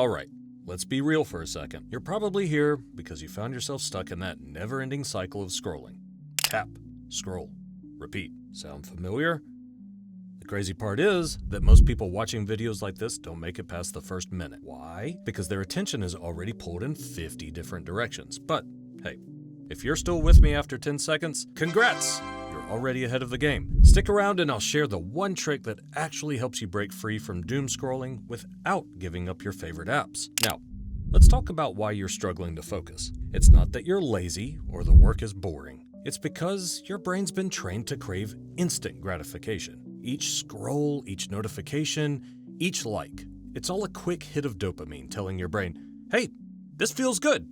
Alright, let's be real for a second. You're probably here because you found yourself stuck in that never-ending cycle of scrolling. Tap, scroll, repeat. Sound familiar? The crazy part is that most people watching videos like this don't make it past the first minute. Why? Because their attention is already pulled in 50 different directions. But, hey, if you're still with me after 10 seconds, congrats! You're already ahead of the game. Stick around and I'll share the one trick that actually helps you break free from doom scrolling without giving up your favorite apps. Now, let's talk about why you're struggling to focus. It's not that you're lazy or the work is boring. It's because your brain's been trained to crave instant gratification. Each scroll, each notification, each like, it's all a quick hit of dopamine telling your brain, hey, this feels good.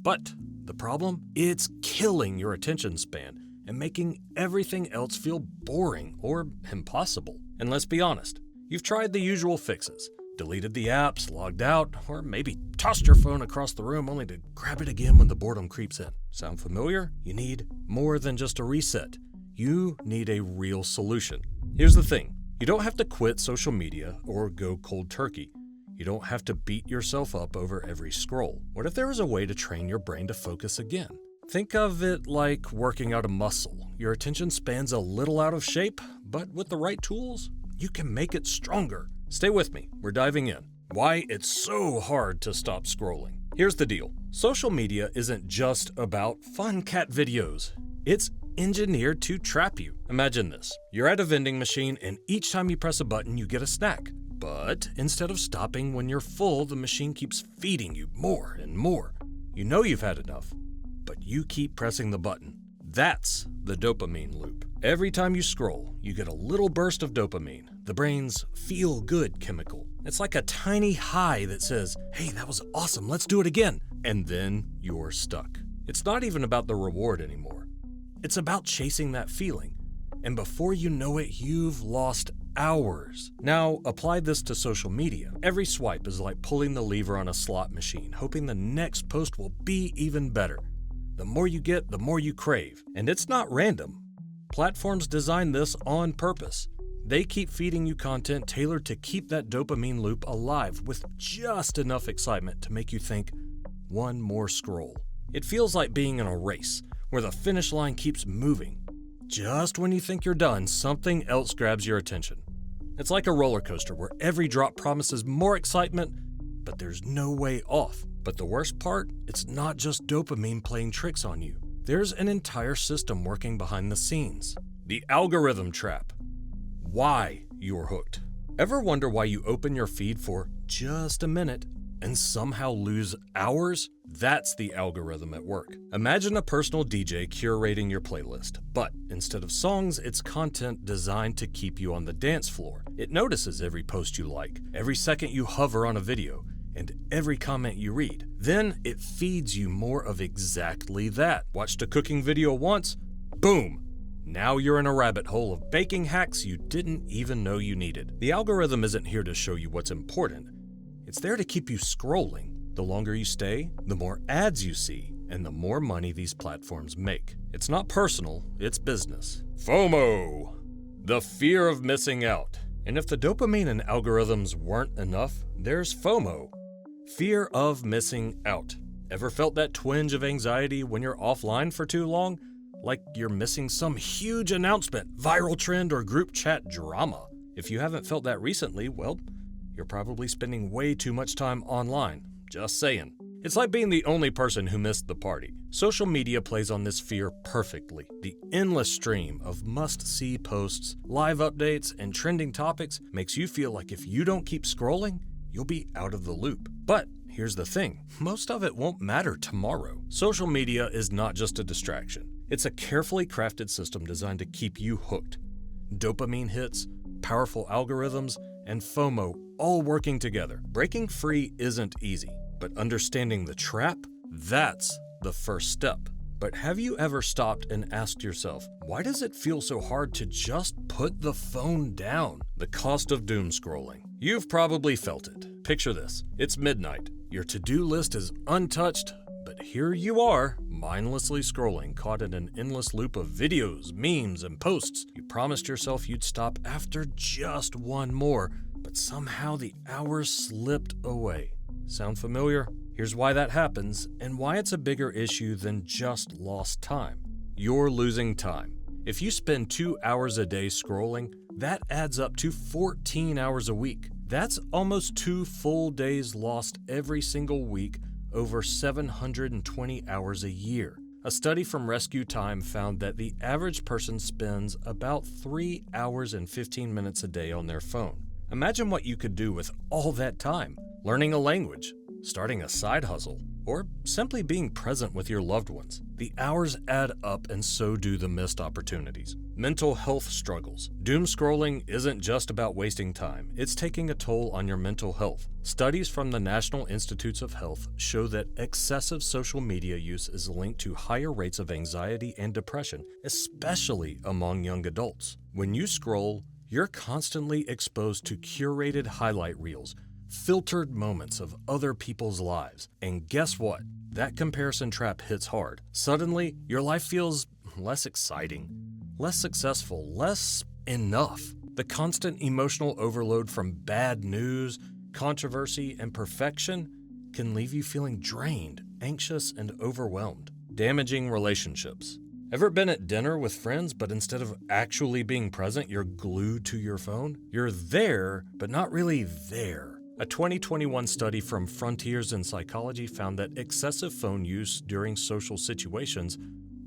But the problem? It's killing your attention span and making everything else feel boring or impossible. And let's be honest, you've tried the usual fixes. Deleted the apps, logged out, or maybe tossed your phone across the room only to grab it again when the boredom creeps in. Sound familiar? You need more than just a reset. You need a real solution. Here's the thing. You don't have to quit social media or go cold turkey. You don't have to beat yourself up over every scroll. What if there was a way to train your brain to focus again? Think of it like working out a muscle. Your attention span's a little out of shape, but with the right tools, you can make it stronger. Stay with me, we're diving in. Why it's so hard to stop scrolling. Here's the deal. Social media isn't just about fun cat videos. It's engineered to trap you. Imagine this. You're at a vending machine and each time you press a button, you get a snack. But instead of stopping when you're full, the machine keeps feeding you more and more. You know you've had enough, but you keep pressing the button. That's the dopamine loop. Every time you scroll, you get a little burst of dopamine, the brain's feel-good chemical. It's like a tiny high that says, hey, that was awesome, let's do it again. And then you're stuck. It's not even about the reward anymore. It's about chasing that feeling. And before you know it, you've lost hours. Now, apply this to social media. Every swipe is like pulling the lever on a slot machine, hoping the next post will be even better. The more you get, the more you crave. And it's not random. Platforms design this on purpose. They keep feeding you content tailored to keep that dopamine loop alive with just enough excitement to make you think, one more scroll. It feels like being in a race where the finish line keeps moving. Just when you think you're done, something else grabs your attention. It's like a roller coaster where every drop promises more excitement, but there's no way off. But the worst part, it's not just dopamine playing tricks on you. There's an entire system working behind the scenes. The algorithm trap. Why you're hooked. Ever wonder why you open your feed for just a minute and somehow lose hours? That's the algorithm at work. Imagine a personal DJ curating your playlist, but instead of songs, it's content designed to keep you on the dance floor. It notices every post you like, every second you hover on a video, and every comment you read. Then it feeds you more of exactly that. Watched a cooking video once, boom! Now you're in a rabbit hole of baking hacks you didn't even know you needed. The algorithm isn't here to show you what's important. It's there to keep you scrolling. The longer you stay, the more ads you see, and the more money these platforms make. It's not personal, it's business. FOMO! The fear of missing out. And if the dopamine and algorithms weren't enough, there's FOMO. Fear of missing out. Ever felt that twinge of anxiety when you're offline for too long? Like you're missing some huge announcement, viral trend, or group chat drama. If you haven't felt that recently, well, you're probably spending way too much time online. Just saying. It's like being the only person who missed the party. Social media plays on this fear perfectly. The endless stream of must-see posts, live updates, and trending topics makes you feel like if you don't keep scrolling, you'll be out of the loop. But here's the thing, most of it won't matter tomorrow. Social media is not just a distraction. It's a carefully crafted system designed to keep you hooked. Dopamine hits, powerful algorithms, and FOMO all working together. Breaking free isn't easy, but understanding the trap, that's the first step. But have you ever stopped and asked yourself, why does it feel so hard to just put the phone down? The cost of doom scrolling. You've probably felt it. Picture this. It's midnight. Your to-do list is untouched, but here you are, mindlessly scrolling, caught in an endless loop of videos, memes, and posts. You promised yourself you'd stop after just one more, but somehow the hours slipped away. Sound familiar? Here's why that happens and why it's a bigger issue than just lost time. You're losing time. If you spend 2 hours a day scrolling, that adds up to 14 hours a week. That's almost 2 full days lost every single week, over 720 hours a year. A study from Rescue Time found that the average person spends about 3 hours and 15 minutes a day on their phone. Imagine what you could do with all that time. Learning a language, starting a side hustle, or simply being present with your loved ones. The hours add up and so do the missed opportunities. Mental health struggles. Doom scrolling isn't just about wasting time, it's taking a toll on your mental health. Studies from the National Institutes of Health show that excessive social media use is linked to higher rates of anxiety and depression, especially among young adults. When you scroll, you're constantly exposed to curated highlight reels, filtered moments of other people's lives. And guess what? That comparison trap hits hard. Suddenly, your life feels less exciting, less successful, less enough. The constant emotional overload from bad news, controversy, and perfection can leave you feeling drained, anxious, and overwhelmed. Damaging relationships. Ever been at dinner with friends, but instead of actually being present, you're glued to your phone? You're there, but not really there. A 2021 study from Frontiers in Psychology found that excessive phone use during social situations,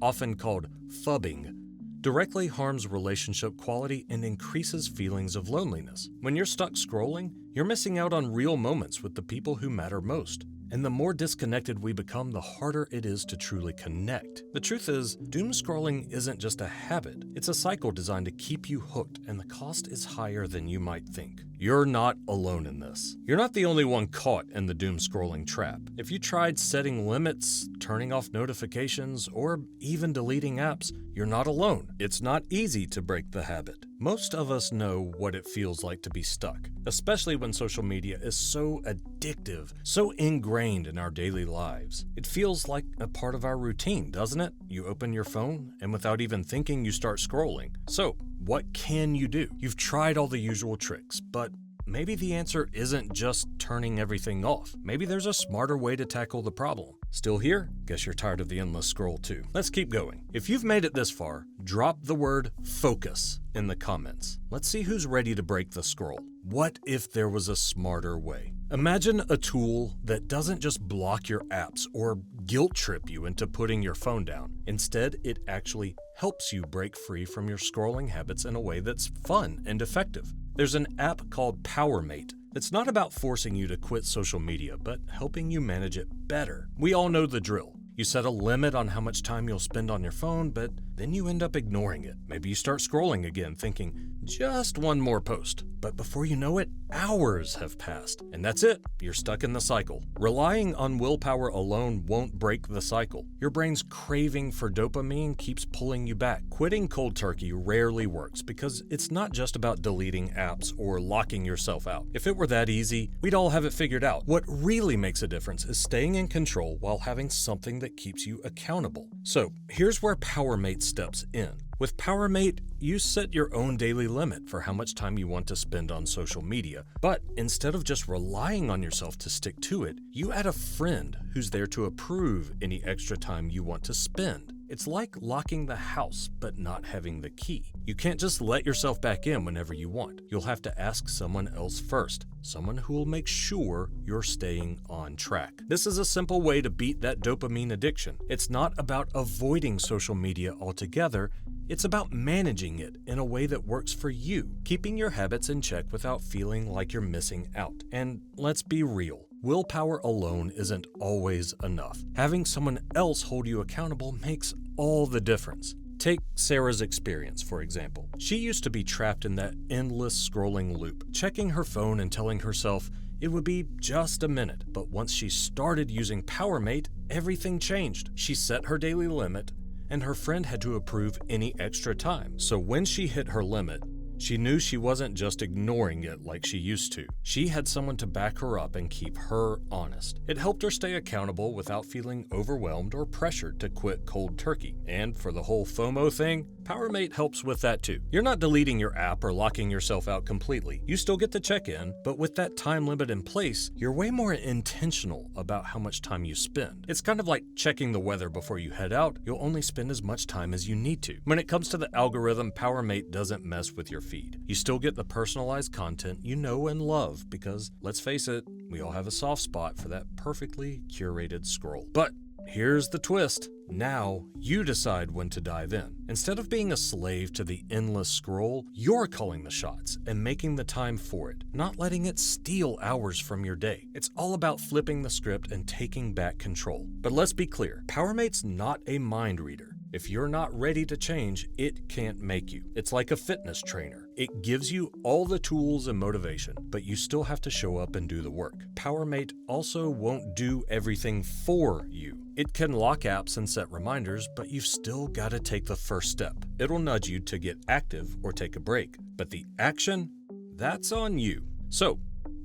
often called phubbing, directly harms relationship quality and increases feelings of loneliness. When you're stuck scrolling, you're missing out on real moments with the people who matter most. And the more disconnected we become, the harder it is to truly connect. The truth is, doom scrolling isn't just a habit. It's a cycle designed to keep you hooked, and the cost is higher than you might think. You're not alone in this. You're not the only one caught in the doom scrolling trap. If you tried setting limits, turning off notifications, or even deleting apps, you're not alone. It's not easy to break the habit. Most of us know what it feels like to be stuck, especially when social media is so addictive, so ingrained in our daily lives. It feels like a part of our routine, doesn't it? You open your phone, and without even thinking, you start scrolling. So, what can you do? You've tried all the usual tricks, but maybe the answer isn't just turning everything off. Maybe there's a smarter way to tackle the problem. Still here? Guess you're tired of the endless scroll too. Let's keep going. If you've made it this far, drop the word focus in the comments. Let's see who's ready to break the scroll. What if there was a smarter way? Imagine a tool that doesn't just block your apps or guilt trip you into putting your phone down. Instead, it actually helps you break free from your scrolling habits in a way that's fun and effective. There's an app called PowerMate. It's not about forcing you to quit social media, but helping you manage it better. We all know the drill. You set a limit on how much time you'll spend on your phone, but then you end up ignoring it. Maybe you start scrolling again, thinking, just one more post. But before you know it, hours have passed. And that's it. You're stuck in the cycle. Relying on willpower alone won't break the cycle. Your brain's craving for dopamine keeps pulling you back. Quitting cold turkey rarely works because it's not just about deleting apps or locking yourself out. If it were that easy, we'd all have it figured out. What really makes a difference is staying in control while having something that keeps you accountable. So here's where PowerMate steps in. With PowerMate, you set your own daily limit for how much time you want to spend on social media. But instead of just relying on yourself to stick to it, you add a friend who's there to approve any extra time you want to spend. It's like locking the house, but not having the key. You can't just let yourself back in whenever you want. You'll have to ask someone else first, someone who will make sure you're staying on track. This is a simple way to beat that dopamine addiction. It's not about avoiding social media altogether. It's about managing it in a way that works for you, keeping your habits in check without feeling like you're missing out. And let's be real. Willpower alone isn't always enough. Having someone else hold you accountable makes all the difference. Take Sarah's experience, for example. She used to be trapped in that endless scrolling loop, checking her phone and telling herself it would be just a minute. But once she started using PowerMate, everything changed. She set her daily limit, and her friend had to approve any extra time. So when she hit her limit, she knew she wasn't just ignoring it like she used to. She had someone to back her up and keep her honest. It helped her stay accountable without feeling overwhelmed or pressured to quit cold turkey. And for the whole FOMO thing, PowerMate helps with that too. You're not deleting your app or locking yourself out completely. You still get to check in, but with that time limit in place, you're way more intentional about how much time you spend. It's kind of like checking the weather before you head out. You'll only spend as much time as you need to. When it comes to the algorithm, PowerMate doesn't mess with your feed. You still get the personalized content you know and love because, let's face it, we all have a soft spot for that perfectly curated scroll. But here's the twist. Now, you decide when to dive in. Instead of being a slave to the endless scroll, you're calling the shots and making the time for it, not letting it steal hours from your day. It's all about flipping the script and taking back control. But let's be clear, PowerMate's not a mind reader. If you're not ready to change, it can't make you. It's like a fitness trainer. It gives you all the tools and motivation, but you still have to show up and do the work. PowerMate also won't do everything for you. It can lock apps and set reminders, but you've still got to take the first step. It'll nudge you to get active or take a break, but the action, that's on you. So,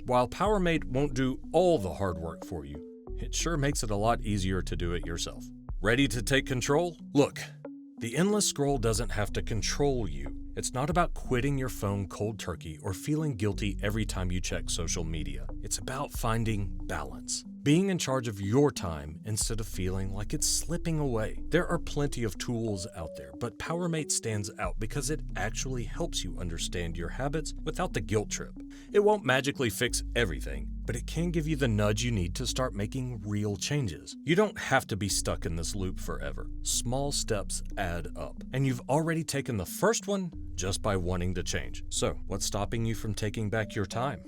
while PowerMate won't do all the hard work for you, it sure makes it a lot easier to do it yourself. Ready to take control? Look, the endless scroll doesn't have to control you. It's not about quitting your phone cold turkey or feeling guilty every time you check social media. It's about finding balance. Being in charge of your time instead of feeling like it's slipping away. There are plenty of tools out there, but PowerMate stands out because it actually helps you understand your habits without the guilt trip. It won't magically fix everything, but it can give you the nudge you need to start making real changes. You don't have to be stuck in this loop forever. Small steps add up, and you've already taken the first one just by wanting to change. So, what's stopping you from taking back your time?